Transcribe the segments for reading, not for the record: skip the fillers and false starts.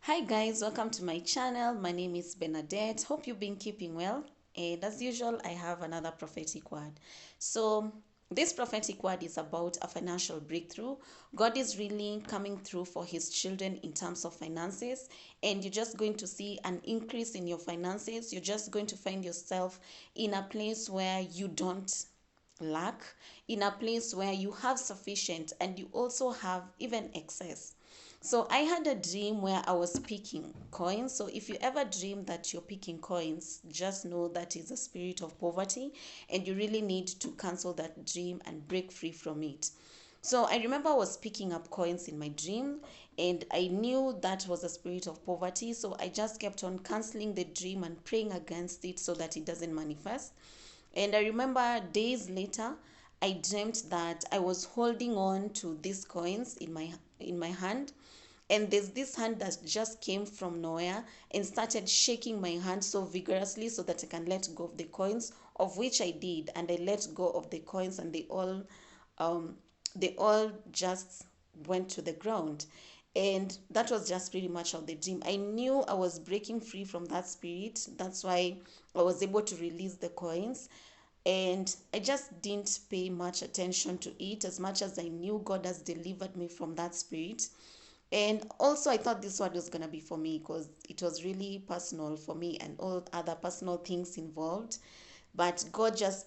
Hi guys, welcome to my channel. My name is Bernadette. Hope you've been keeping well. And as usual, I have another prophetic word. So this prophetic word is about a financial breakthrough. God is really coming through for his children in terms of finances, and you're just going to see an increase in your finances. You're just going to find yourself in a place where you don't lack, in a place where you have sufficient and you also have even excess. So I had a dream where I was picking coins. So if you ever dream that you're picking coins, just know that is a spirit of poverty, and you really need to cancel that dream and break free from it. So I remember I was picking up coins in my dream, and I knew that was a spirit of poverty. So I just kept on canceling the dream and praying against it so that it doesn't manifest. And I remember days later, I dreamt that I was holding on to these coins in my hand, and there's this hand that just came from nowhere and started shaking my hand so vigorously so that I can let go of the coins, of which I did, and I let go of the coins, and um they all just went to the ground. And that was just pretty much of the dream. I knew I was breaking free from that spirit. That's why I was able to release the coins, and I just didn't pay much attention to it as much as I knew God has delivered me from that spirit. And also, I thought this word was going to be for me because it was really personal for me and all other personal things involved. But God just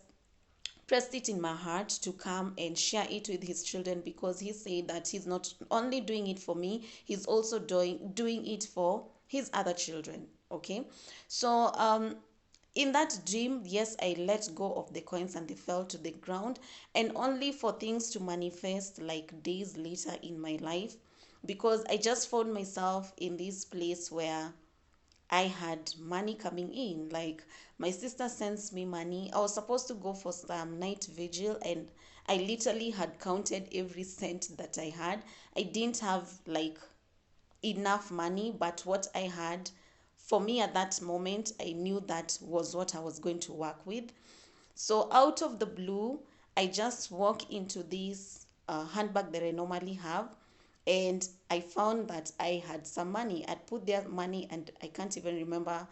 pressed it in my heart to come and share it with his children, because he said that he's not only doing it for me, he's also doing it for his other children. Okay. So in that dream, yes, I let go of the coins and they fell to the ground, and only for things to manifest like days later in my life, because I just found myself in this place where I had money coming in. Like, my sister sends me money. I was supposed to go for some night vigil, and I literally had counted every cent that I had. I didn't have like enough money, but what I had, for me at that moment, I knew that was what I was going to work with. So out of the blue, I just walk into this handbag that I normally have, and I found that I had some money. I'd put their money, and I can't even remember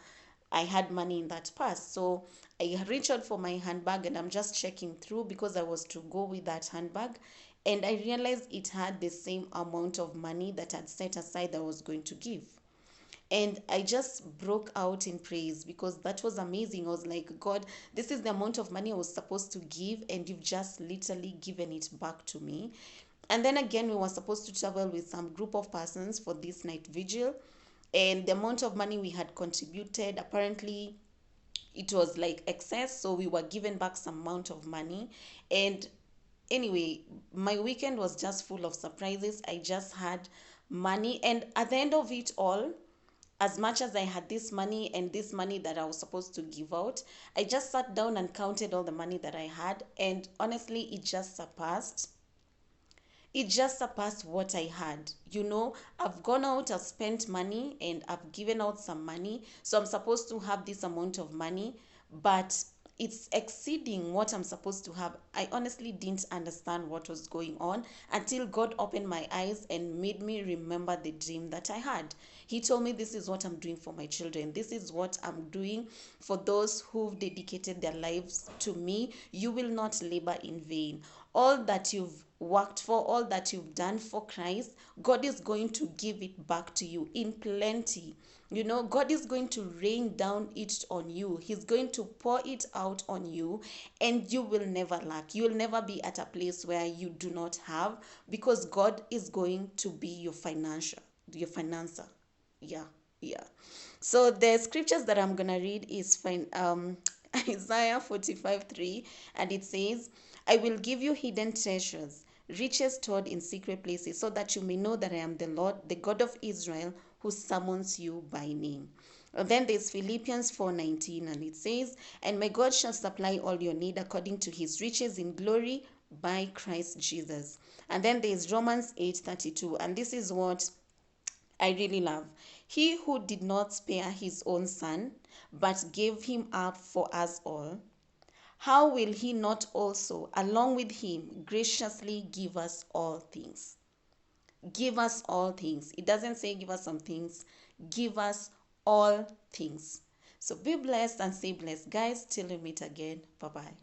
I had money in that purse. So I reached out for my handbag, and I'm just checking through because I was to go with that handbag. And I realized it had the same amount of money that I'd set aside that I was going to give. And I just broke out in praise because that was amazing. I was like, God, this is the amount of money I was supposed to give, and you've just literally given it back to me. And then again, we were supposed to travel with some group of persons for this night vigil, and the amount of money we had contributed, apparently it was like excess, so we were given back some amount of money. And anyway, my weekend was just full of surprises. I just had money, and at the end of it all, as much as I had this money and this money that I was supposed to give out, I just sat down and counted all the money that I had. And honestly, it just surpassed what I had. I've gone out, I've spent money, and I've given out some money. So I'm supposed to have this amount of money, but it's exceeding what I'm supposed to have. I honestly didn't understand what was going on until God opened my eyes and made me remember the dream that I had. He told me, this is what I'm doing for my children. This is what I'm doing for those who've dedicated their lives to me. You will not labor in vain. All that you've worked for, all that you've done for Christ, God is going to give it back to you in plenty. God is going to rain down it on you. He's going to pour it out on you, and you will never lack. You'll never be at a place where you do not have, because God is going to be your financer. Yeah, yeah. So the scriptures that I'm gonna read is Isaiah 45:3, and it says, I will give you hidden treasures, riches stored in secret places, so that you may know that I am the Lord, the God of Israel, who summons you by name. And then there's Philippians 4:19, and it says, and my God shall supply all your need according to his riches in glory by Christ Jesus. And then there's Romans 8:32, and this is what I really love. He who did not spare his own son, but gave him up for us all, how will he not also, along with him, graciously give us all things? give us all things. It doesn't say give us some things, give us all things. So be blessed and stay blessed, guys. Till we meet again. Bye bye.